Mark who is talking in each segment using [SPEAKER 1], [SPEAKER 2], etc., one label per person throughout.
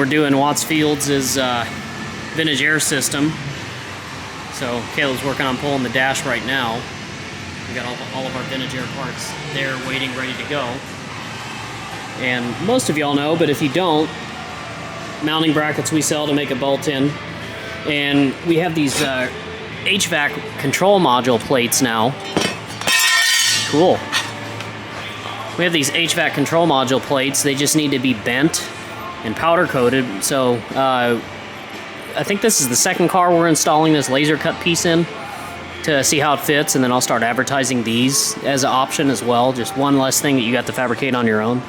[SPEAKER 1] we're doing Watts Fields' vintage air system. So Caleb's working on pulling the dash right now. We got all of our vintage air parts there waiting, ready to go. And most of y'all know, but if you don't, mounting brackets we sell to make a bolt-in. And we have these HVAC control module plates now. Cool. We have these HVAC control module plates. They just need to be bent and powder coated. So I think this is the second car we're installing this laser cut piece in to see how it fits, and then I'll start advertising these as an option as well. Just one less thing that you got to fabricate on your own.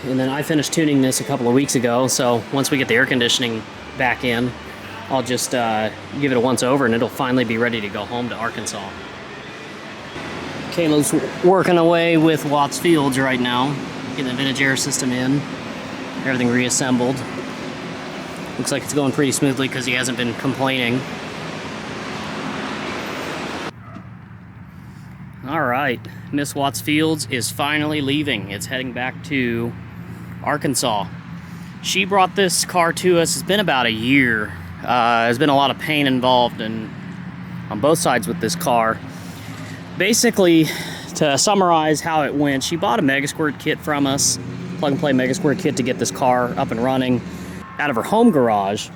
[SPEAKER 1] And then I finished tuning this a couple of weeks ago, so once we get the air conditioning back in, I'll just give it a once over and it'll finally be ready to go home to Arkansas. Caleb's working away with Watts Fields right now, getting the vintage air system in, everything reassembled. Looks like it's going pretty smoothly because he hasn't been complaining. Alright, Miss Watts Fields is finally leaving. It's heading back to Arkansas. She brought this car to us. It's been about a year. There's been a lot of pain involved on both sides with this car. Basically, to summarize how it went, she bought a Megasquirt kit from us, plug-and-play Megasquirt kit to get this car up and running out of her home garage.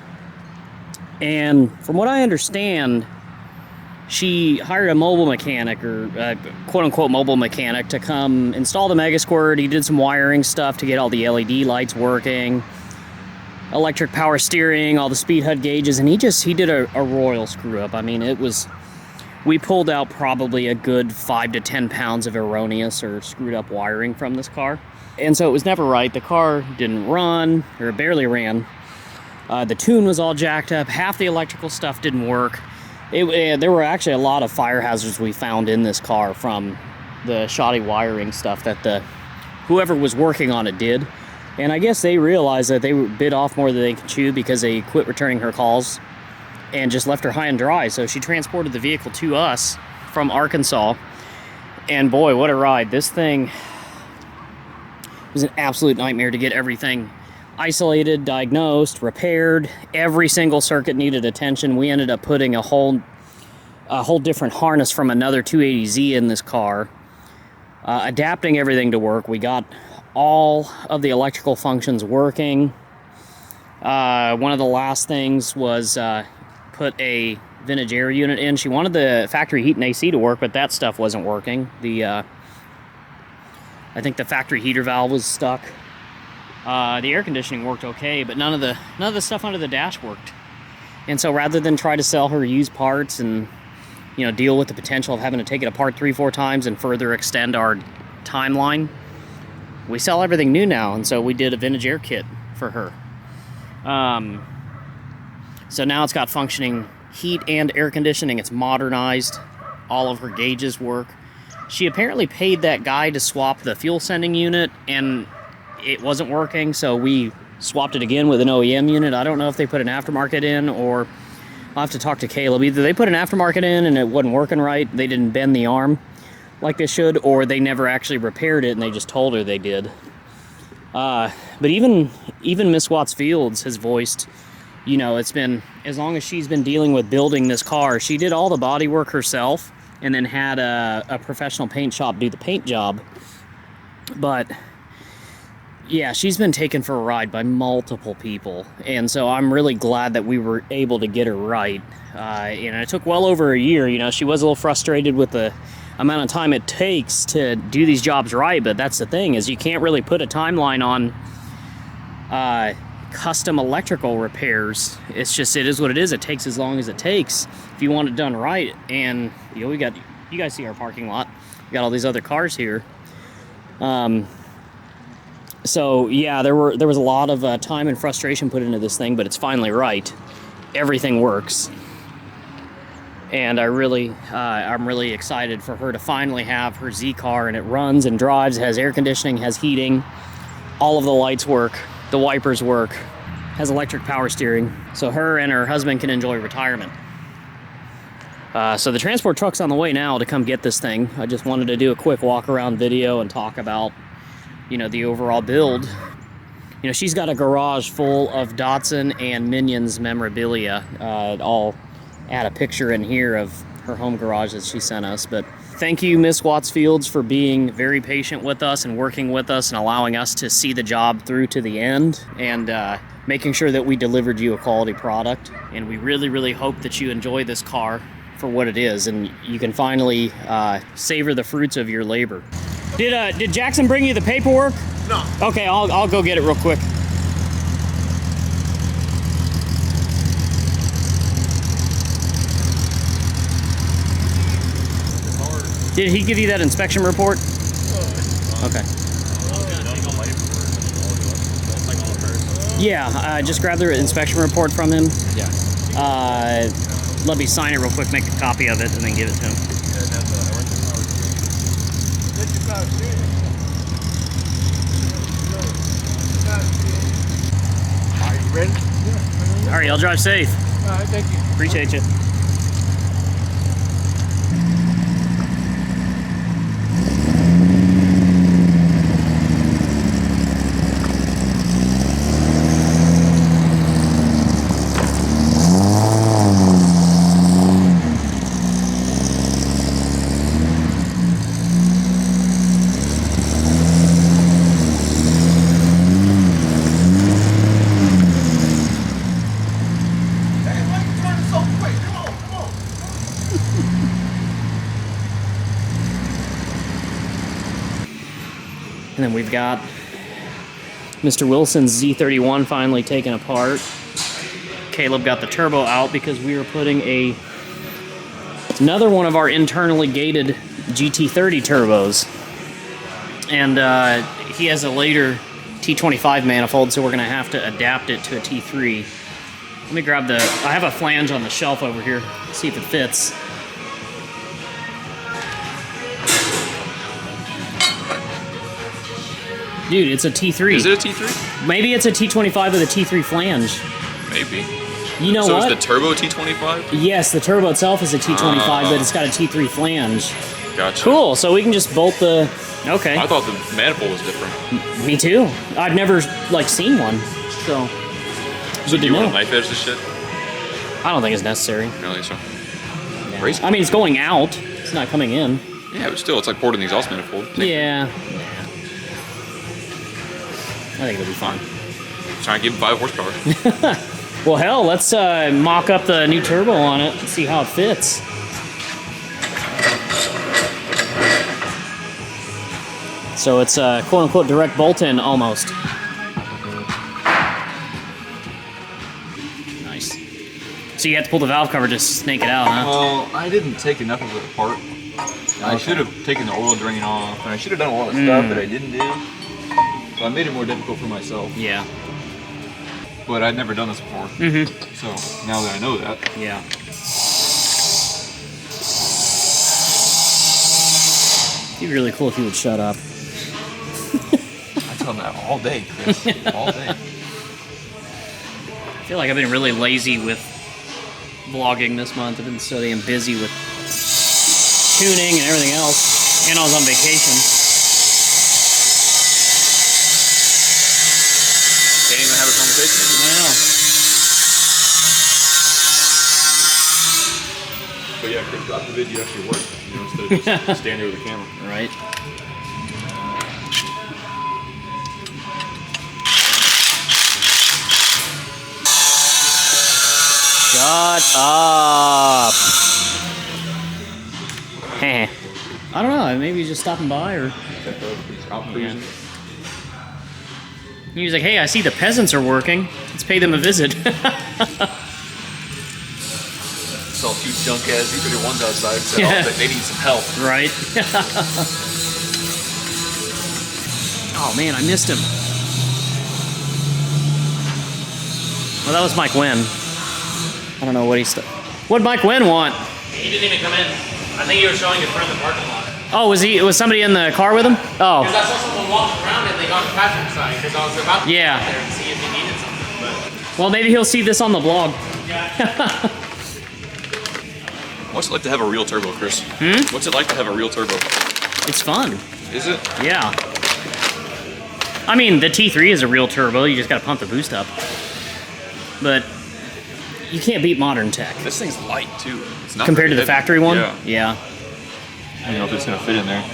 [SPEAKER 1] And from what I understand, she hired a mobile mechanic, or quote-unquote mobile mechanic, to come install the Megasquirt. He did some wiring stuff to get all the LED lights working, electric power steering, all the speed HUD gauges, and he did a royal screw-up. I mean, we pulled out probably a good 5 to 10 pounds of erroneous or screwed-up wiring from this car. And so it was never right. The car didn't run, or barely ran. The tune was all jacked up. Half the electrical stuff didn't work. There were actually a lot of fire hazards we found in this car from the shoddy wiring stuff that whoever was working on it did. And I guess they realized that they bit off more than they could chew because they quit returning her calls and just left her high and dry. So she transported the vehicle to us from Arkansas. And boy, what a ride. This thing was an absolute nightmare to get everything isolated, diagnosed, repaired. Every single circuit needed attention. We ended up putting a whole different harness from another 280Z in this car, adapting everything to work. We got all of the electrical functions working. One of the last things was put a vintage air unit in. She wanted the factory heat and AC to work, but that stuff wasn't working. I think the factory heater valve was stuck. The air conditioning worked okay, but none of the stuff under the dash worked. And so rather than try to sell her used parts and deal with the potential of having to take it apart 3-4 times and further extend our timeline, we sell everything new now. And so we did a vintage air kit for her. So now it's got functioning heat and air conditioning. It's modernized. All of her gauges work. She apparently paid that guy to swap the fuel sending unit, and it wasn't working, so we swapped it again with an OEM unit. I don't know if they put an aftermarket in, or I'll have to talk to Caleb. Either they put an aftermarket in and it wasn't working right, they didn't bend the arm like they should, or they never actually repaired it and they just told her they did. But even Miss Watts Fields has voiced, it's been, as long as she's been dealing with building this car, she did all the body work herself and then had a professional paint shop do the paint job. But yeah, she's been taken for a ride by multiple people, and so I'm really glad that we were able to get her right. And it took well over a year. She was a little frustrated with the amount of time it takes to do these jobs right, but that's the thing, is you can't really put a timeline on custom electrical repairs. It's just, it is what it is. It takes as long as it takes if you want it done right. And you guys see our parking lot. We got all these other cars here. So yeah, there was a lot of time and frustration put into this thing, but it's finally right. Everything works. And I'm really excited for her to finally have her Z car, and it runs and drives, it has air conditioning, has heating, all of the lights work, the wipers work, has electric power steering, so her and her husband can enjoy retirement. So the transport truck's on the way now to come get this thing. I just wanted to do a quick walk around video and talk about, the overall build. You know, she's got a garage full of Datsun and Minions memorabilia. I'll add a picture in here of her home garage that she sent us. But thank you, Miss Watts Fields, for being very patient with us and working with us and allowing us to see the job through to the end and making sure that we delivered you a quality product. And we really, really hope that you enjoy this car for what it is and you can finally savor the fruits of your labor. Did Jackson bring you the paperwork? No. Okay, I'll go get it real quick. Did he give you that inspection report? Okay. Yeah, just grab the inspection report from him. Yeah. Let me sign it real quick, make a copy of it, and then give it to him.
[SPEAKER 2] Are you ready?
[SPEAKER 1] All right, y'all drive safe.
[SPEAKER 2] All right, thank you.
[SPEAKER 1] Appreciate you. And then we've got Mr. Wilson's Z31 finally taken apart. Caleb got the turbo out because we were putting another one of our internally gated GT30 turbos. And he has a later T25 manifold, so we're gonna have to adapt it to a T3. Let me grab I have a flange on the shelf over here, see if it fits. Dude, it's a T3.
[SPEAKER 3] Is it a T3?
[SPEAKER 1] Maybe it's a T25 with a T3 flange.
[SPEAKER 3] Maybe.
[SPEAKER 1] You know
[SPEAKER 3] so
[SPEAKER 1] what?
[SPEAKER 3] So is the turbo T25?
[SPEAKER 1] Yes, the turbo itself is a T25, but it's got a T3 flange.
[SPEAKER 3] Gotcha.
[SPEAKER 1] Cool, so we can just bolt the... Okay.
[SPEAKER 3] I thought the manifold was different.
[SPEAKER 1] Me too. I've never, like, seen one, so...
[SPEAKER 3] So do you want to knife edge this shit?
[SPEAKER 1] I don't think it's necessary.
[SPEAKER 3] Really, so?
[SPEAKER 1] No. I mean, it's going out. It's not coming in.
[SPEAKER 3] Yeah, but still, it's like porting the exhaust manifold.
[SPEAKER 1] Yeah. I think it'll be fun.
[SPEAKER 3] Trying to give him 5 horsepower.
[SPEAKER 1] Well, hell, let's mock up the new turbo on it and see how it fits. So it's quote-unquote direct bolt-in almost. Nice. So you have to pull the valve cover to snake it out, huh?
[SPEAKER 4] Well, I didn't take enough of it apart. I should have taken the oil drain off, and I should have done a lot of stuff that I didn't do. So I made it more difficult for myself.
[SPEAKER 1] Yeah.
[SPEAKER 4] But I'd never done this before. So now that I know that.
[SPEAKER 1] Yeah. It'd be really cool if you would shut up.
[SPEAKER 4] I tell them that all day, Chris. All day.
[SPEAKER 1] I feel like I've been really lazy with vlogging this month. I've been so damn busy with tuning and everything else. And I was on vacation.
[SPEAKER 3] Can't even have a conversation.
[SPEAKER 1] I know.
[SPEAKER 4] But yeah, Chris, God forbid you actually work, you know, instead of just standing there with the camera.
[SPEAKER 1] Right. Shut up. Heh. I don't know, maybe he's just stopping by or... Yeah. He was like, hey, I see the peasants are working. Let's pay them a visit.
[SPEAKER 4] Saw 2 junk ass E31s outside, so they need some help.
[SPEAKER 1] Right. Oh man, I missed him. Well, that was Mike Wynn. I don't know what what'd Mike Wynn want?
[SPEAKER 5] He didn't even come in. I think he was showing his friend the parking lot.
[SPEAKER 1] Oh, was somebody in the car with him? Oh.
[SPEAKER 5] Because I saw someone walking around and they got the passenger side because I was about to
[SPEAKER 1] Yeah.
[SPEAKER 5] go there and see if he needed something. But
[SPEAKER 1] Well, maybe he'll see this on the vlog.
[SPEAKER 5] yeah.
[SPEAKER 3] What's it like to have a real turbo, Chris? What's it like to have a real turbo?
[SPEAKER 1] It's fun.
[SPEAKER 3] Is it?
[SPEAKER 1] Yeah. I mean, the T3 is a real turbo. You just got to pump the boost up. But you can't beat modern tech.
[SPEAKER 3] This thing's light too. It's not
[SPEAKER 1] Compared to
[SPEAKER 3] very
[SPEAKER 1] the
[SPEAKER 3] heavy.
[SPEAKER 1] factory one?
[SPEAKER 3] Yeah.
[SPEAKER 4] I don't know if it's gonna fit in there.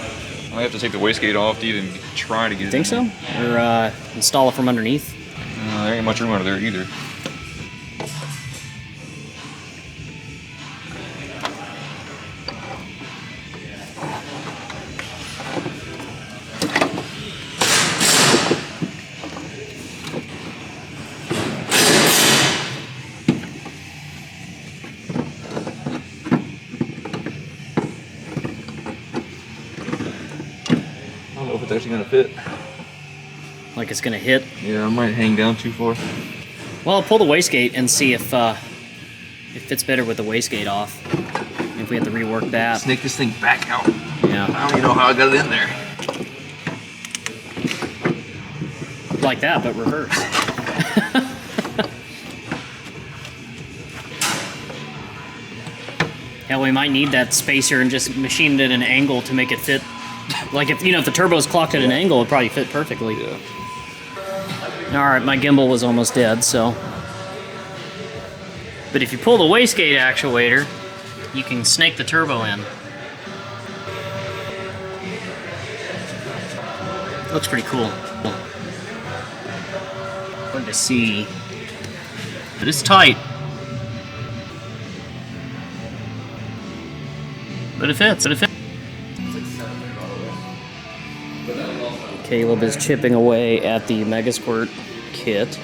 [SPEAKER 4] I have to take the wastegate off to even try to get it.
[SPEAKER 1] Think so? Or install it from underneath?
[SPEAKER 4] There ain't much room under there either. I don't know if it's actually gonna fit.
[SPEAKER 1] Like it's gonna hit?
[SPEAKER 4] Yeah, I might hang down too far.
[SPEAKER 1] Well, pull the wastegate and see if it fits better with the wastegate off. If we have to rework that.
[SPEAKER 4] Snake this thing back out.
[SPEAKER 1] Yeah.
[SPEAKER 4] I don't even know how I got it in there.
[SPEAKER 1] Like that, but reverse. Yeah, we might need that spacer and just machine it at an angle to make it fit. Like if if the turbo's clocked at an angle, it'd probably fit perfectly.
[SPEAKER 4] Yeah.
[SPEAKER 1] Alright, my gimbal was almost dead, so. But if you pull the wastegate actuator, you can snake the turbo in. Looks pretty cool. Hard to see. But it's tight. But it fits, Caleb is chipping away at the Mega Squirt kit.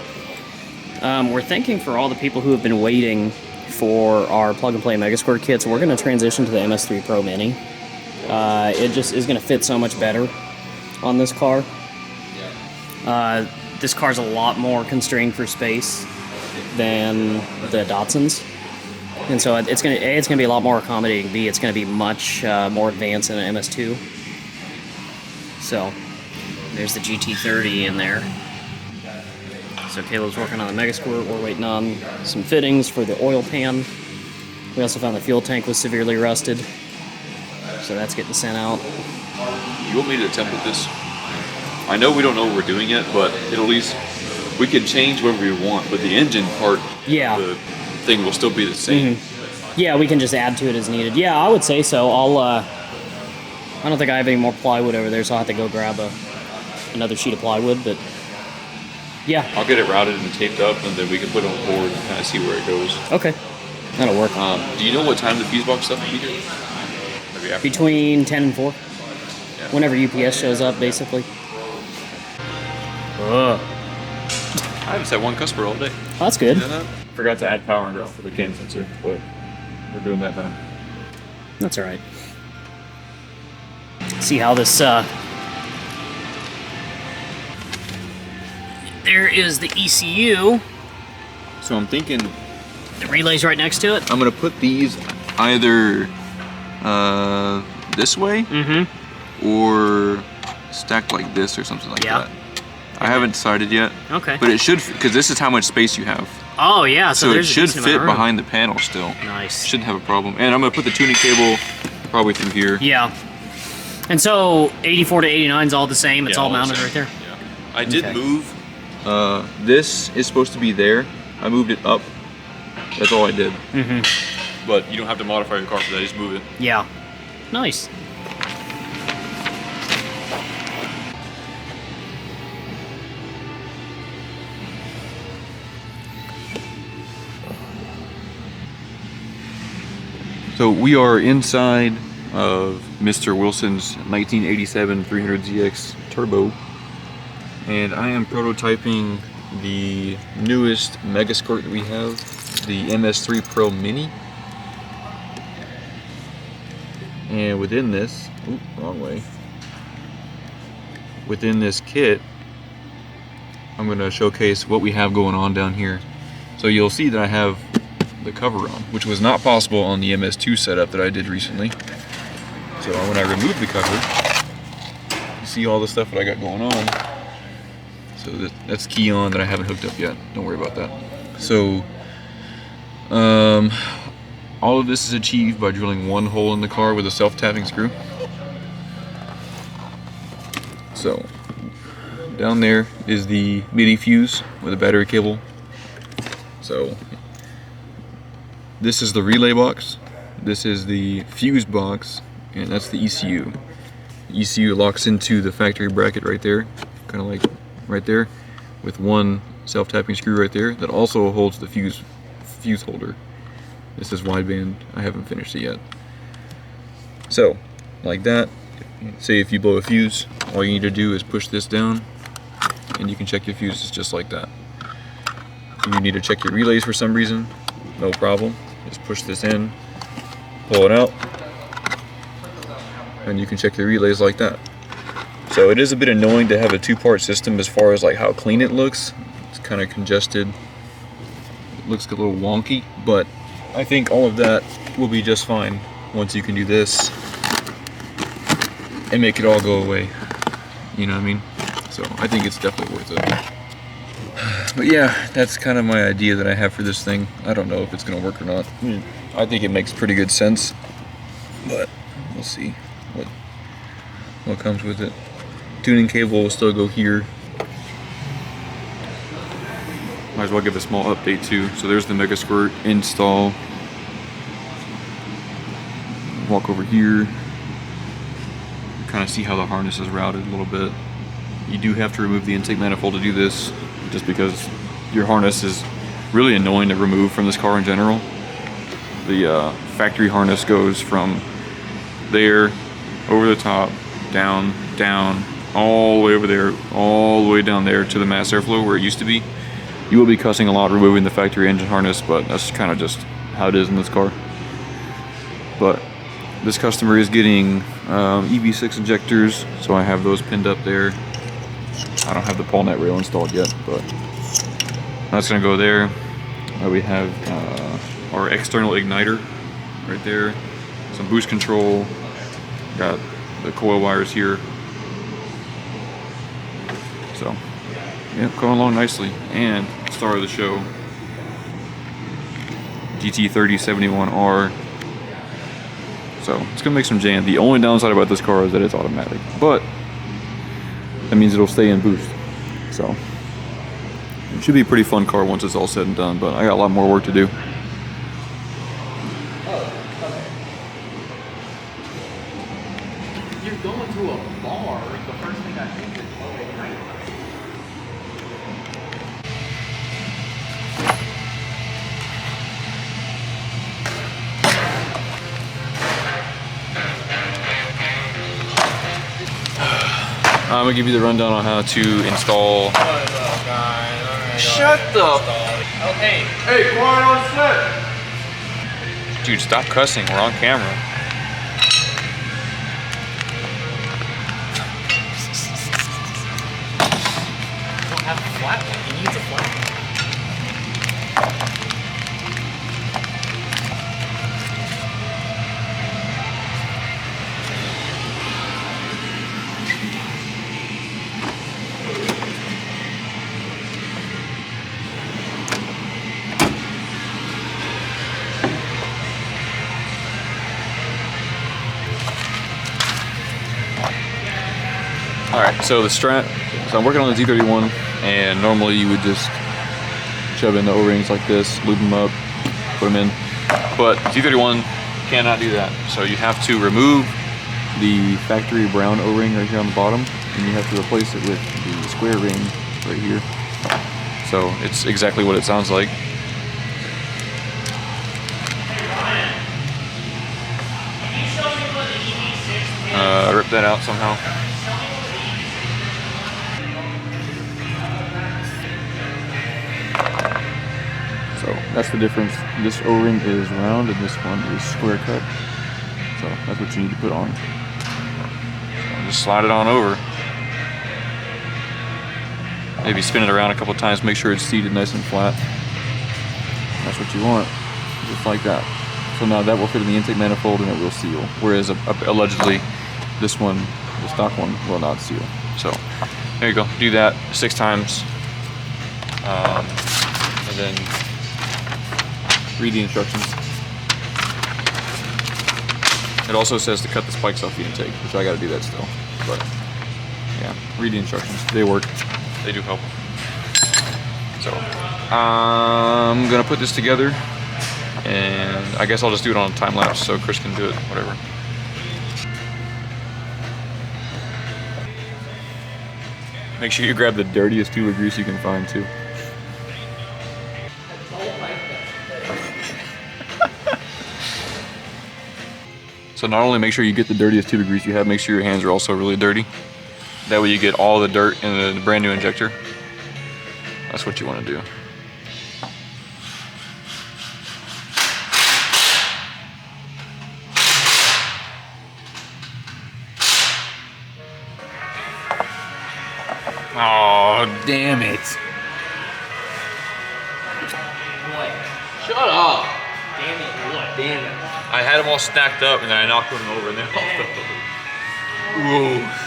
[SPEAKER 1] We're thinking for all the people who have been waiting for our plug-and-play Mega Squirt kits, we're going to transition to the MS3 Pro Mini. It just is going to fit so much better on this car. This car's a lot more constrained for space than the Datsuns. And so it's going to be a lot more accommodating. B, it's going to be much more advanced than an MS2. So there's the GT30 in there. So Caleb's working on the Mega Squirt. We're waiting on some fittings for the oil pan. We also found the fuel tank was severely rusted. So that's getting sent out.
[SPEAKER 3] You want me to template this? I know we don't know what we're doing yet, but at least we can change whatever we want. But the engine part,
[SPEAKER 1] Yeah.
[SPEAKER 3] the thing will still be the same.
[SPEAKER 1] Yeah, we can just add to it as needed. Yeah, I would say so. I don't think I have any more plywood over there, so I'll have to go grab another sheet of plywood, but yeah.
[SPEAKER 3] I'll get it routed and taped up, and then we can put it on the board and kind of see where it goes.
[SPEAKER 1] Okay. That'll work.
[SPEAKER 3] Do you know what time the fuse box stuff will be here? Maybe after.
[SPEAKER 1] Between 10 and 4.
[SPEAKER 3] Yeah.
[SPEAKER 1] Whenever UPS shows up, basically.
[SPEAKER 3] I haven't had one customer all day.
[SPEAKER 1] Oh, that's good.
[SPEAKER 3] You know that?
[SPEAKER 4] Forgot to add power and for the cam sensor, but we're doing that now.
[SPEAKER 1] That's all right. See how this, there is the ECU.
[SPEAKER 4] So I'm thinking
[SPEAKER 1] The relay's right next to it.
[SPEAKER 4] I'm gonna put these either this way or stacked like this or something like that. I haven't decided yet.
[SPEAKER 1] Okay.
[SPEAKER 4] But it should, because this is how much space you have.
[SPEAKER 1] Oh yeah,
[SPEAKER 4] So it
[SPEAKER 1] there's a
[SPEAKER 4] should
[SPEAKER 1] decent
[SPEAKER 4] fit
[SPEAKER 1] amount of room.
[SPEAKER 4] behind the panel still.
[SPEAKER 1] Nice.
[SPEAKER 4] Shouldn't have a problem. And I'm gonna put the tuning cable probably through here.
[SPEAKER 1] Yeah. And so 84 to 89 is all the same. It's
[SPEAKER 3] Yeah,
[SPEAKER 1] all
[SPEAKER 3] all the
[SPEAKER 1] mounted
[SPEAKER 3] same.
[SPEAKER 1] right there.
[SPEAKER 3] Yeah. I did
[SPEAKER 1] Okay.
[SPEAKER 3] move.
[SPEAKER 4] This is supposed to be there. I moved it up. That's all I did.
[SPEAKER 3] But you don't have to modify your car for that. Just move it.
[SPEAKER 1] Yeah. Nice.
[SPEAKER 4] So we are inside of Mr. Wilson's 1987 300ZX Turbo, and I am prototyping the newest Mega Squirt that we have, the MS3 Pro Mini. And within this, wrong way. Within this kit, I'm going to showcase what we have going on down here. So you'll see that I have the cover on, which was not possible on the MS2 setup that I did recently. So when I remove the cover, you see all the stuff that I got going on. So that's key on that I haven't hooked up yet. Don't worry about that. So all of this is achieved by drilling one hole in the car with a self-tapping screw. So down there is the MIDI fuse with a battery cable. So this is the relay box, this is the fuse box, and that's the ECU. The ECU locks into the factory bracket right there, kind of like right there, with one self-tapping screw right there that also holds the fuse holder. This is wideband, I haven't finished it yet. So, like that, say if you blow a fuse, all you need to do is push this down and you can check your fuses just like that. If you need to check your relays for some reason, no problem. Just push this in, pull it out, and you can check your relays like that. So it is a bit annoying to have a two-part system as far as like how clean it looks. It's kind of congested. It looks a little wonky, but I think all of that will be just fine once you can do this and make it all go away. You know what I mean? So I think it's definitely worth it. But yeah, that's kind of my idea that I have for this thing. I don't know if it's gonna work or not. I think it makes pretty good sense, but we'll see what comes with it. Tuning cable will still go here. Might as well give a small update too. So there's the Mega Squirt install. Walk over here. Kind of see how the harness is routed a little bit. You do have to remove the intake manifold to do this, just because your harness is really annoying to remove from this car in general. The factory harness goes from there, over the top, down, all the way over there, all the way down there to the mass airflow where it used to be. You will be cussing a lot removing the factory engine harness, but that's kind of just how it is in this car. But this customer is getting EV6 injectors, so I have those pinned up there. I don't have the Pallnet rail installed yet, but that's gonna go there. We have our external igniter right there, some boost control, got the coil wires here. So, yeah, going along nicely. And star of the show, GT3071R. So it's gonna make some jam. The only downside about this car is that it's automatic, but that means it'll stay in boost. So it should be a pretty fun car once it's all said and done, but I got a lot more work to do.
[SPEAKER 5] You're going to a bar, the first thing I think is, oh, ignite.
[SPEAKER 4] I'm gonna give you the rundown on how to install.
[SPEAKER 5] Shut the. Okay.
[SPEAKER 2] Hey, quiet on set.
[SPEAKER 4] Dude, stop cussing. We're on camera.
[SPEAKER 5] I don't have a flat one. He needs a flat one.
[SPEAKER 4] Alright, so the strap, so I'm working on the Z31, and normally you would just shove in the O-rings like this, lube them up, put them in, but Z31 cannot do that. So you have to remove the factory brown O-ring right here on the bottom, and you have to replace it with the square ring right here. So it's exactly what it sounds like. Rip that out somehow. So that's the difference. This O-ring is round and this one is square cut. So that's what you need to put on. So just slide it on over. Maybe spin it around a couple times, make sure it's seated nice and flat. That's what you want, just like that. So now that will fit in the intake manifold and it will seal. Whereas allegedly this one, the stock one, will not seal. So there you go, do that 6 times. And then read the instructions. It also says to cut the spikes off the intake, which I gotta do that still. But Yeah, read the instructions. They work. They do help. So, I'm gonna put this together, and I guess I'll just do it on a time lapse so Chris can do it, whatever. Make sure you grab the dirtiest tube of grease you can find too. So not only make sure you get the dirtiest tube of grease you have, make sure your hands are also really dirty. That way you get all the dirt in the brand new injector. That's what you want to do. Oh, damn it.
[SPEAKER 5] What? Shut up. Damn it, what? Damn it.
[SPEAKER 4] I had them all stacked up and then I knocked them over and they all fell over. Whoa.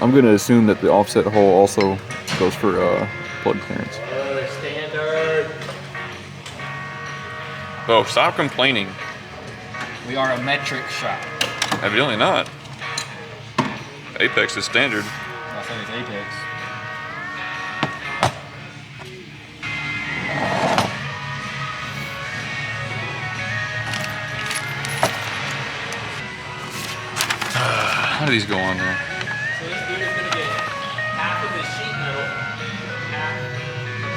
[SPEAKER 4] I'm going to assume that the offset hole also goes for plug clearance.
[SPEAKER 5] Standard.
[SPEAKER 4] Oh, stop complaining.
[SPEAKER 5] We are a metric shop.
[SPEAKER 4] Evidently not. Apex is standard.
[SPEAKER 5] I think it's Apex.
[SPEAKER 4] How do these go on there?
[SPEAKER 5] So this dude is going to get half of his sheet metal, half of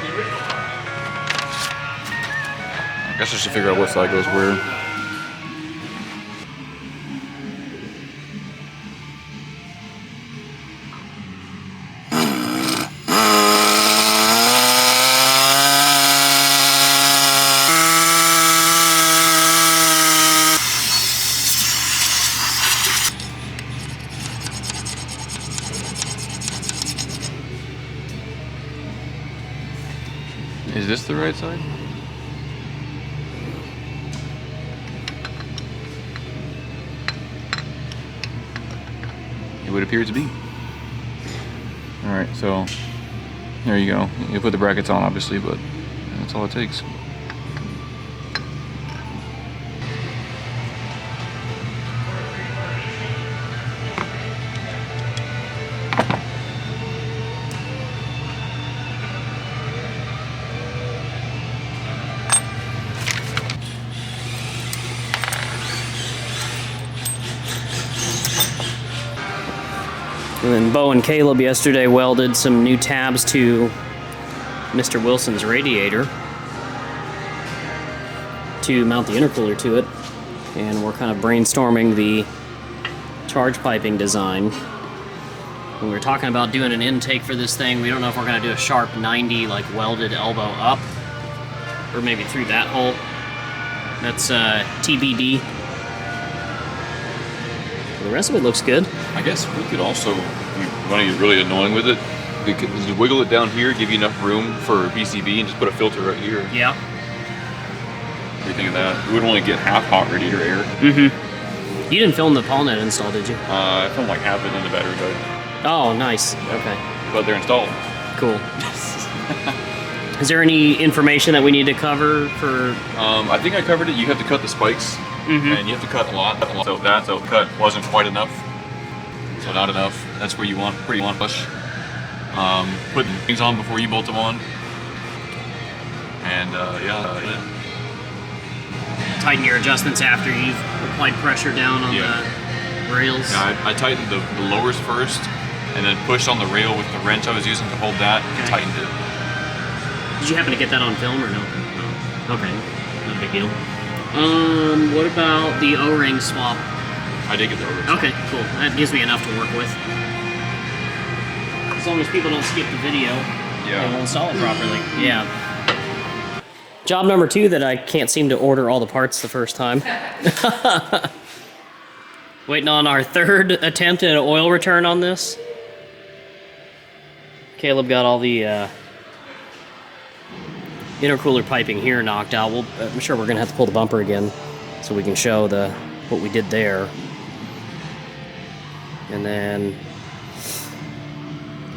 [SPEAKER 5] the original part.
[SPEAKER 4] I guess I should figure out what side goes where. Is this the right side? It would appear to be. Alright, so there you go. You put the brackets on obviously, but that's all it takes.
[SPEAKER 1] And then Bo and Caleb yesterday welded some new tabs to Mr. Wilson's radiator to mount the intercooler to it. And we're kind of brainstorming the charge piping design. When we were talking about doing an intake for this thing, we don't know if we're going to do a sharp 90 like welded elbow up or maybe through that hole. That's TBD. The rest of it looks good.
[SPEAKER 4] I guess we could also, if you want to get really annoying with it, we could just wiggle it down here, give you enough room for PCB, and just put a filter right here.
[SPEAKER 1] Yeah.
[SPEAKER 4] What do you think of that? We would only get half hot radiator air.
[SPEAKER 1] Mm-hmm. You didn't film the Pallnet install, did you?
[SPEAKER 4] I filmed like half it in the battery died.
[SPEAKER 1] Oh, nice. Okay.
[SPEAKER 4] But they're installed.
[SPEAKER 1] Cool. Is there any information that we need to cover for?
[SPEAKER 4] I think I covered it. You have to cut the spikes, and you have to cut a lot. So that cut wasn't quite enough. So not enough. That's where you want pretty one push. Put things on before you bolt them on. And yeah.
[SPEAKER 1] Tighten your adjustments after you've applied pressure down on the rails.
[SPEAKER 4] Yeah, I tightened the lowers first, and then pushed on the rail with the wrench I was using to hold that, and tightened it.
[SPEAKER 1] Did you happen to get that on film or no? No. Okay, not a big deal. What about the O-ring swap?
[SPEAKER 4] I did get the O-ring.
[SPEAKER 1] Okay, cool. That gives me enough to work with. As long as people don't skip the video, they will install it properly. Yeah. Job number 2 that I can't seem to order all the parts the first time. Waiting on our 3rd attempt at an oil return on this. Caleb got all the intercooler piping here knocked out. I'm sure we're gonna have to pull the bumper again so we can show what we did there. And then,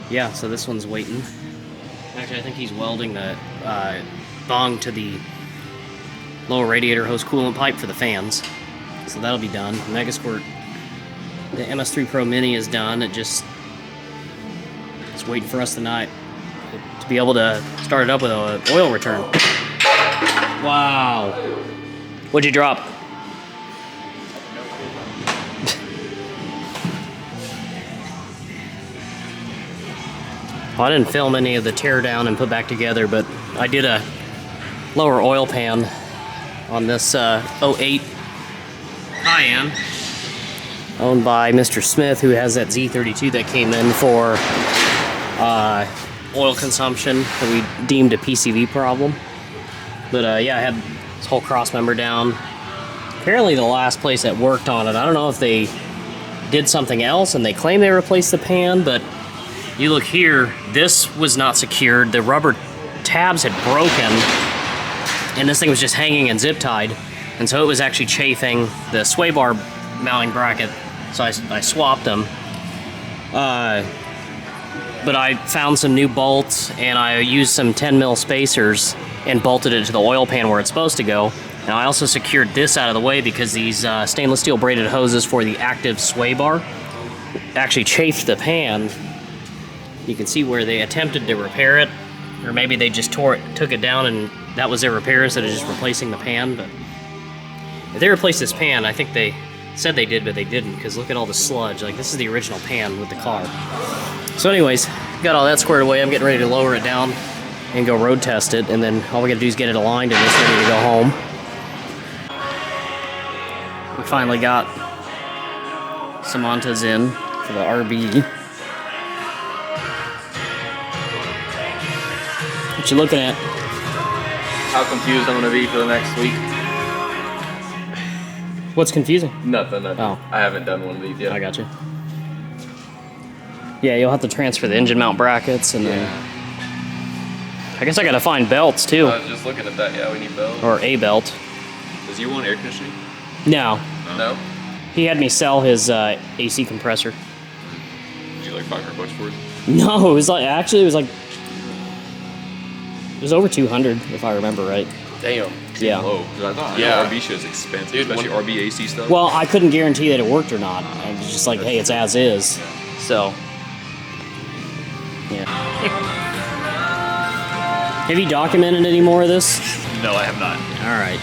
[SPEAKER 1] yeah, so this one's waiting. Actually, I think he's welding the bung to the lower radiator hose coolant pipe for the fans. So that'll be done. Megasquirt, the MS3 Pro Mini is done. It just Just waiting for us tonight to be able to start it up with an oil return. Wow. What'd you drop? Well, I didn't film any of the tear down and put back together, but I did a lower oil pan on this 08 Cayenne, owned by Mr. Smith, who has that Z32 that came in for oil consumption that we deemed a PCV problem. But yeah, I had this whole cross member down. Apparently the last place that worked on it, I don't know if they did something else and they claim they replaced the pan, but you look here, this was not secured. The rubber tabs had broken and this thing was just hanging and zip tied. And so it was actually chafing the sway bar mounting bracket. So I swapped them. But I found some new bolts and I used some 10 mil spacers and bolted it to the oil pan where it's supposed to go. And I also secured this out of the way because these stainless steel braided hoses for the active sway bar actually chafed the pan. You can see where they attempted to repair it, or maybe they just took it down and that was their repair instead of just replacing the pan. But if they replaced this pan, I think they said they did, but they didn't, because look at all the sludge. Like, this is the original pan with the car. So anyways, got all that squared away. I'm getting ready to lower it down and go road test it, and then all we gotta do is get it aligned and it's ready to go home. We finally got Samantas in for the RB. What you looking at?
[SPEAKER 5] How confused I'm gonna be for the next week.
[SPEAKER 1] What's confusing?
[SPEAKER 5] Nothing.
[SPEAKER 1] Oh.
[SPEAKER 5] I haven't done one of these yet.
[SPEAKER 1] I got you. Yeah, you'll have to transfer the engine mount brackets, and then I guess I gotta find belts too,
[SPEAKER 5] I was just looking at that. Yeah, we need belts.
[SPEAKER 1] or a belt.
[SPEAKER 3] Does he want air conditioning?
[SPEAKER 1] No,
[SPEAKER 5] No.
[SPEAKER 1] he had me sell his AC compressor.
[SPEAKER 3] Did you like $500 for it?
[SPEAKER 1] No, it was like it was over 200 if I remember right.
[SPEAKER 5] Damn.
[SPEAKER 1] Yeah.
[SPEAKER 3] Low. 'Cause I thought
[SPEAKER 5] Yeah.
[SPEAKER 3] RB shit is expensive,
[SPEAKER 5] Dude,
[SPEAKER 3] especially RB AC stuff.
[SPEAKER 1] Well, I couldn't guarantee that it worked or not. I was just like, hey, it's as is. So, yeah. Have you documented any more of this?
[SPEAKER 5] No, I have not.
[SPEAKER 1] All right.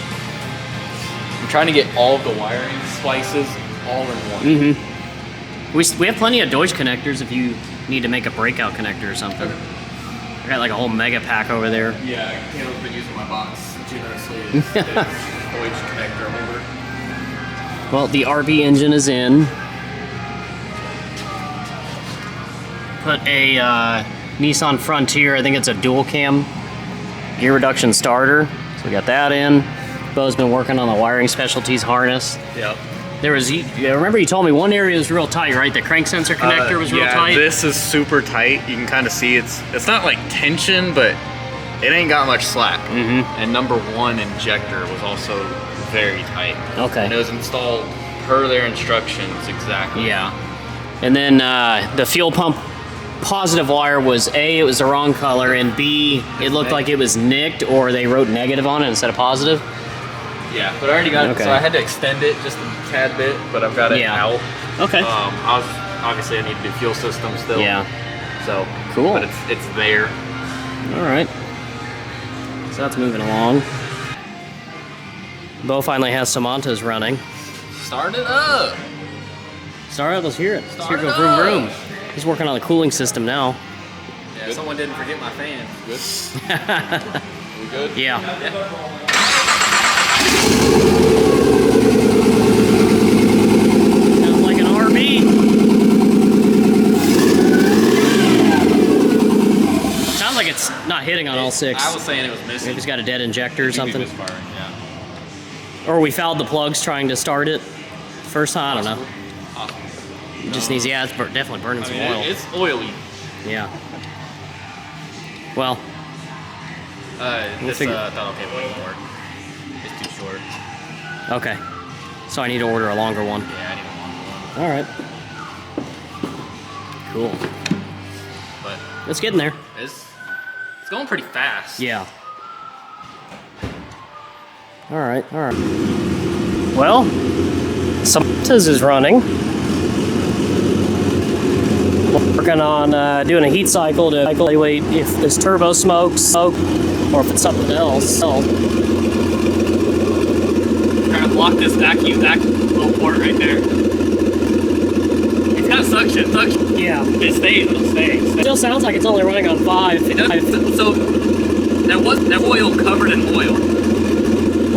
[SPEAKER 5] I'm trying to get all of the wiring splices all in one.
[SPEAKER 1] Mm-hmm. We have plenty of Deutsch connectors if you need to make a breakout connector or something. I got like a whole mega pack over there.
[SPEAKER 5] Yeah, Caleb's been using my box generously as his Deutsch connector holder.
[SPEAKER 1] Well, the RB engine is in. Put a Nissan Frontier, I think it's a dual cam gear reduction starter. So we got that in. Bo's been working on the wiring specialties harness.
[SPEAKER 5] Yep.
[SPEAKER 1] There was, I remember you told me one area was real tight, right? The crank sensor connector was real tight.
[SPEAKER 6] Yeah, this is super tight. You can kind of see it's not like tension, but it ain't got much slack.
[SPEAKER 1] Mm-hmm.
[SPEAKER 6] And number 1 injector was also very tight.
[SPEAKER 1] Okay.
[SPEAKER 6] And it was installed per their instructions exactly.
[SPEAKER 1] Yeah. And then the fuel pump positive wire was A, it was the wrong color, and B, it looked like it was nicked, or they wrote negative on it instead of positive.
[SPEAKER 5] Yeah, but I already got
[SPEAKER 1] Okay.
[SPEAKER 5] it, so I had to extend it just a tad bit, but I've got it
[SPEAKER 1] Yeah.
[SPEAKER 5] out.
[SPEAKER 1] Okay.
[SPEAKER 5] Obviously I need to do fuel system still.
[SPEAKER 1] Yeah.
[SPEAKER 5] So
[SPEAKER 1] Cool.
[SPEAKER 5] But it's there.
[SPEAKER 1] All right. So that's moving along. Bo finally has Samantas running.
[SPEAKER 5] Start it up.
[SPEAKER 1] Start up, let's hear it. Let's hear it go
[SPEAKER 5] Start it
[SPEAKER 1] vroom
[SPEAKER 5] up.
[SPEAKER 1] vroom. He's working on the cooling system now.
[SPEAKER 5] Yeah, someone didn't forget my fan.
[SPEAKER 3] Good? We good?
[SPEAKER 1] Yeah. Sounds like an RB. Sounds like it's not hitting on all six.
[SPEAKER 5] I was saying it was missing.
[SPEAKER 1] Maybe it's got a dead injector or something.
[SPEAKER 5] Misfiring, yeah.
[SPEAKER 1] Or we fouled the plugs trying to start it. First time, I don't know.
[SPEAKER 5] Awesome.
[SPEAKER 1] It just needs, yeah, it's definitely burning some oil.
[SPEAKER 5] It's oily.
[SPEAKER 1] Yeah. Well,
[SPEAKER 5] This
[SPEAKER 1] figure-
[SPEAKER 5] throttle cable won't work. It's too short.
[SPEAKER 1] okay. So I need to order a longer one.
[SPEAKER 5] Yeah, I need a longer one.
[SPEAKER 1] All right. Cool.
[SPEAKER 5] But
[SPEAKER 1] It's getting there.
[SPEAKER 5] it's going pretty fast.
[SPEAKER 1] Yeah. All right. All right. Well, Samantas is running. Working on doing a heat cycle to evaluate if this turbo smokes or if it's something else.
[SPEAKER 5] Trying to block this vacuum little port right there. It's got suction.
[SPEAKER 1] Yeah.
[SPEAKER 5] It stays.
[SPEAKER 1] It still sounds like it's only running on 5.
[SPEAKER 5] It does. So there was oil covered in oil.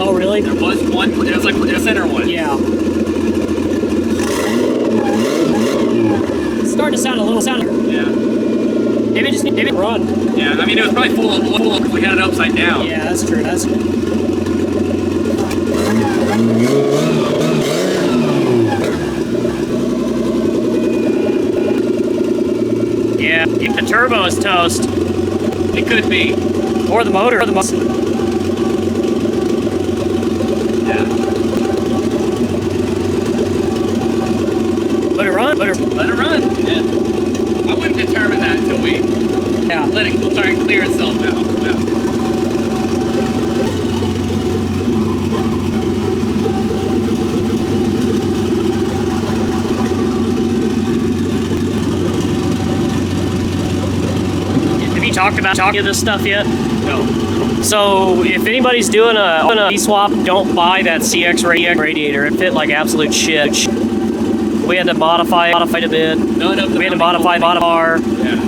[SPEAKER 1] Oh, really?
[SPEAKER 5] There was one. It was like the center one.
[SPEAKER 1] Yeah. It's starting to sound a little
[SPEAKER 5] Yeah.
[SPEAKER 1] Maybe it just need to run.
[SPEAKER 5] Yeah. I mean, it was probably full of oil because we had it upside down.
[SPEAKER 1] Yeah, that's true. Yeah, if the turbo is toast,
[SPEAKER 5] It could be.
[SPEAKER 1] or the motor,
[SPEAKER 5] Yeah.
[SPEAKER 1] let it run.
[SPEAKER 5] Let it run. Yeah. I wouldn't determine that until we
[SPEAKER 1] Yeah.
[SPEAKER 5] let it try and clear itself out. Yeah.
[SPEAKER 1] Have you talked about this stuff yet?
[SPEAKER 5] No.
[SPEAKER 1] So if anybody's doing a swap, don't buy that CX radiator. It fit like absolute shit. We had to modify it a bit.
[SPEAKER 5] None of the
[SPEAKER 1] We had to modify the bar.
[SPEAKER 5] Yeah.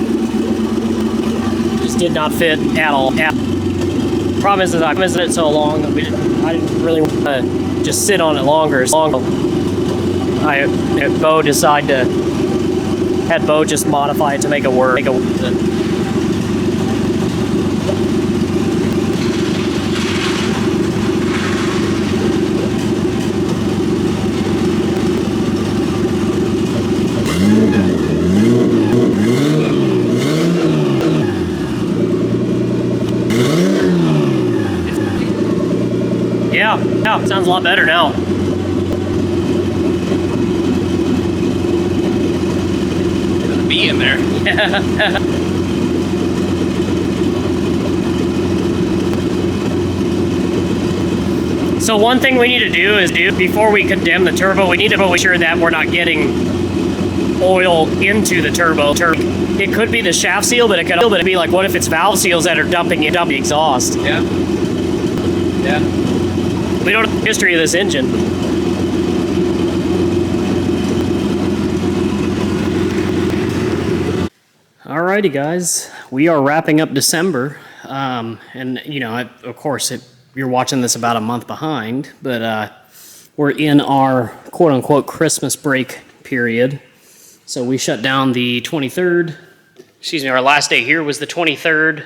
[SPEAKER 1] Just did not fit at all. Problem is I've been it so long that I didn't really want to just sit on it longer. I had Bo just modify it to make it work. Yeah, it sounds a lot better now.
[SPEAKER 5] There's a bee in there.
[SPEAKER 1] So one thing we need to do is before we condemn the turbo, we need to make sure that we're not getting oil into the turbo. It could be the shaft seal, but it could be like, what if it's valve seals that are dumping exhaust?
[SPEAKER 5] Yeah. Yeah.
[SPEAKER 1] We don't have the history of this engine. Alrighty, guys, we are wrapping up December, and you know, of course, you're watching this about a month behind, but we're in our quote-unquote Christmas break period. So we shut down the 23rd. Excuse me, our last day here was the 23rd,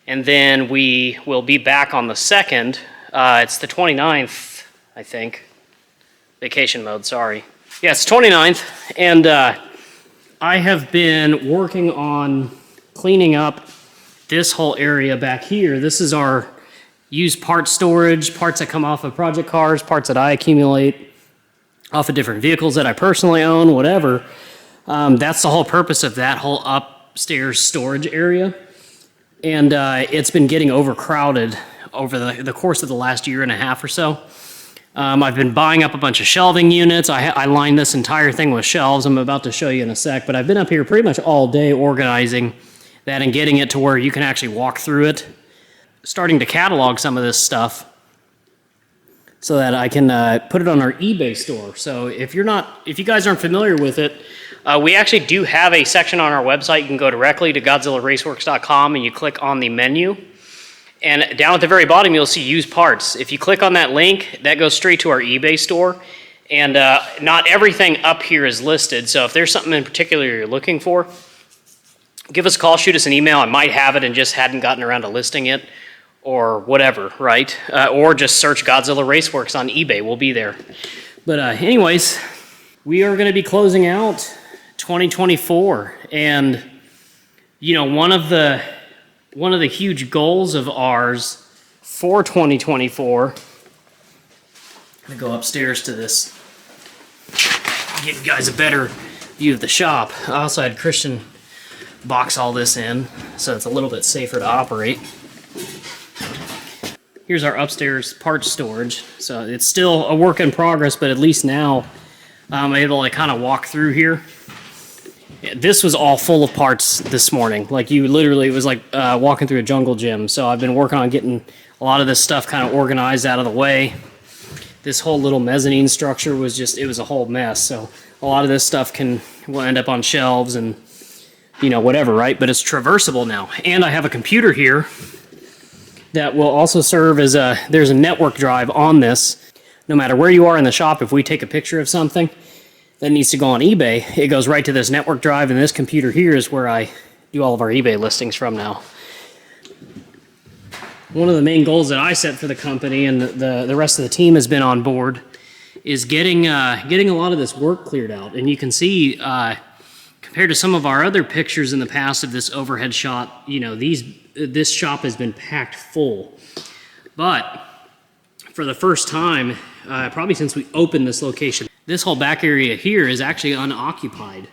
[SPEAKER 1] and then we will be back on the 2nd. It's the 29th, I think. Vacation mode, sorry. Yeah, it's 29th, and I have been working on cleaning up this whole area back here. This is our used parts storage, parts that come off of project cars, parts that I accumulate off of different vehicles that I personally own, whatever. That's the whole purpose of that whole upstairs storage area. And it's been getting overcrowded over the course of the last year and a half or so. I've been buying up a bunch of shelving units. I lined this entire thing with shelves. I'm about to show you in a sec, but I've been up here pretty much all day organizing that and getting it to where you can actually walk through it. Starting to catalog some of this stuff so that I can put it on our eBay store. So if you guys aren't familiar with it, we actually do have a section on our website. You can go directly to GodzillaRaceworks.com and you click on the menu. And down at the very bottom, you'll see used parts. If you click on that link, that goes straight to our eBay store. And not everything up here is listed. So if there's something in particular you're looking for, give us a call, shoot us an email. I might have it and just hadn't gotten around to listing it or whatever, right? Or just search Godzilla Raceworks on eBay. We'll be there. But anyways, we are going to be closing out 2024. And, you know, one of the huge goals of ours for 2024, I'm gonna go upstairs to this, give you guys a better view of the shop. I also had Christian box all this in, so it's a little bit safer to operate. Here's our upstairs parts storage. So it's still a work in progress, but at least now I'm able to kind of walk through here. This was all full of parts this morning. Like you literally, it was like walking through a jungle gym. So I've been working on getting a lot of this stuff kind of organized out of the way. This whole little mezzanine structure was just, it was a whole mess. So a lot of this stuff will end up on shelves and, you know, whatever, right? But it's traversable now. And I have a computer here that will also serve as there's a network drive on this. No matter where you are in the shop, if we take a picture of something that needs to go on eBay, it goes right to this network drive, and this computer here is where I do all of our eBay listings from now. One of the main goals that I set for the company, and the rest of the team has been on board, is getting a lot of this work cleared out. And you can see, compared to some of our other pictures in the past of this overhead shot, you know, this shop has been packed full. But for the first time, probably since we opened this location, this whole back area here is actually unoccupied.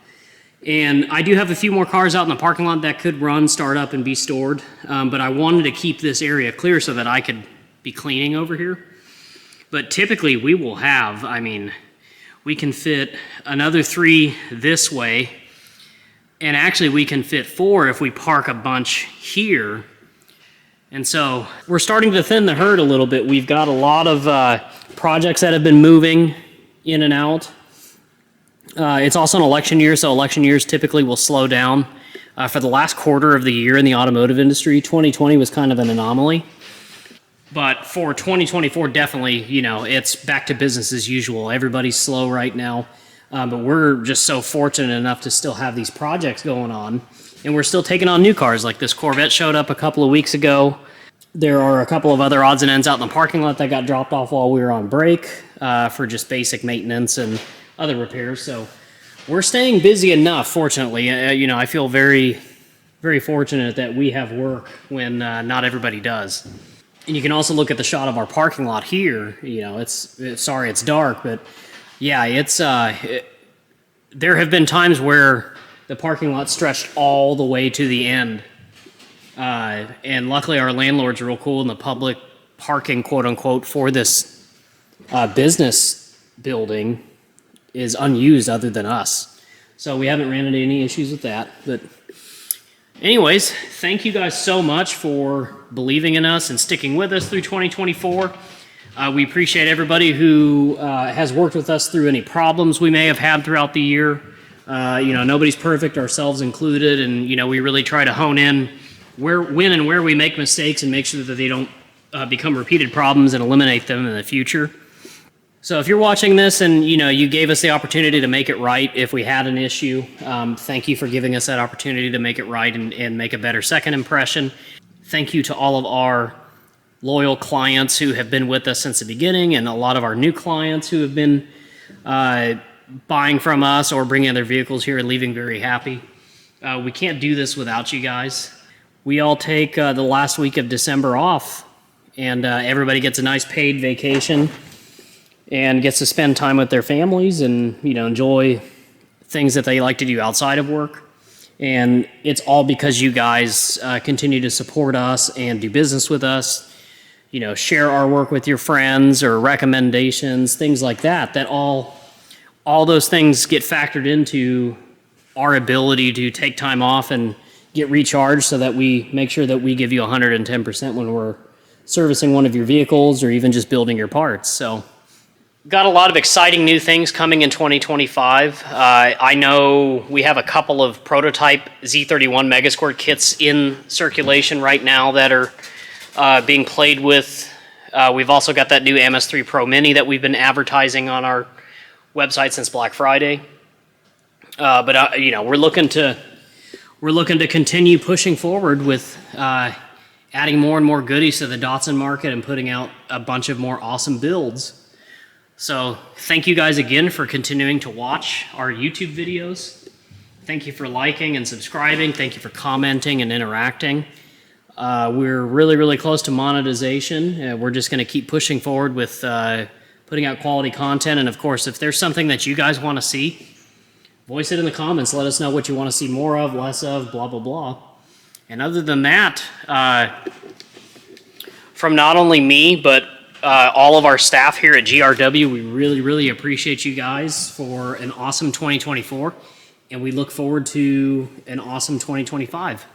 [SPEAKER 1] And I do have a few more cars out in the parking lot that could run, start up, and be stored. But I wanted to keep this area clear so that I could be cleaning over here. But typically we will have, I mean, we can fit another 3 this way. And actually we can fit 4 if we park a bunch here. And so we're starting to thin the herd a little bit. We've got a lot of projects that have been moving in and out. It's also an election year, so election years typically will slow down. For the last quarter of the year in the automotive industry, 2020 was kind of an anomaly. But for 2024, definitely, you know, it's back to business as usual. Everybody's slow right now. But we're just so fortunate enough to still have these projects going on. And we're still taking on new cars. Like this Corvette showed up a couple of weeks ago. There are a couple of other odds and ends out in the parking lot that got dropped off while we were on break for just basic maintenance and other repairs. So we're staying busy enough, fortunately. You know, I feel very, very fortunate that we have work when not everybody does. And you can also look at the shot of our parking lot here. You know, sorry it's dark, but yeah, there have been times where the parking lot stretched all the way to the end. And luckily our landlord's real cool, and the public parking, quote unquote, for this business building is unused other than us. So we haven't ran into any issues with that. But anyways, thank you guys so much for believing in us and sticking with us through 2024. We appreciate everybody who has worked with us through any problems we may have had throughout the year. You know, nobody's perfect, ourselves included, and you know, we really try to hone in when and where we make mistakes and make sure that they don't become repeated problems and eliminate them in the future. So if you're watching this and you know you gave us the opportunity to make it right if we had an issue, thank you for giving us that opportunity to make it right and make a better second impression. Thank you to all of our loyal clients who have been with us since the beginning, and a lot of our new clients who have been buying from us or bringing their vehicles here and leaving very happy. We can't do this without you guys. We all take the last week of December off, and everybody gets a nice paid vacation and gets to spend time with their families and, you know, enjoy things that they like to do outside of work. And it's all because you guys continue to support us and do business with us. You know, share our work with your friends or recommendations, things like that, that all those things get factored into our ability to take time off and get recharged so that we make sure that we give you 110% when we're servicing one of your vehicles or even just building your parts. So got a lot of exciting new things coming in 2025. I know we have a couple of prototype Z31 Megasquirt kits in circulation right now that are being played with. We've also got that new MS3 Pro Mini that we've been advertising on our website since Black Friday. But you know, we're looking to continue pushing forward with adding more and more goodies to the Datsun market and putting out a bunch of more awesome builds. So thank you guys again for continuing to watch our YouTube videos. Thank you for liking and subscribing. Thank you for commenting and interacting. We're really, really close to monetization. We're just going to keep pushing forward with putting out quality content. And of course, if there's something that you guys want to see, voice it in the comments. Let us know what you want to see more of, less of, blah, blah, blah. And other than that, from not only me, but all of our staff here at GRW, we really, really appreciate you guys for an awesome 2024. And we look forward to an awesome 2025.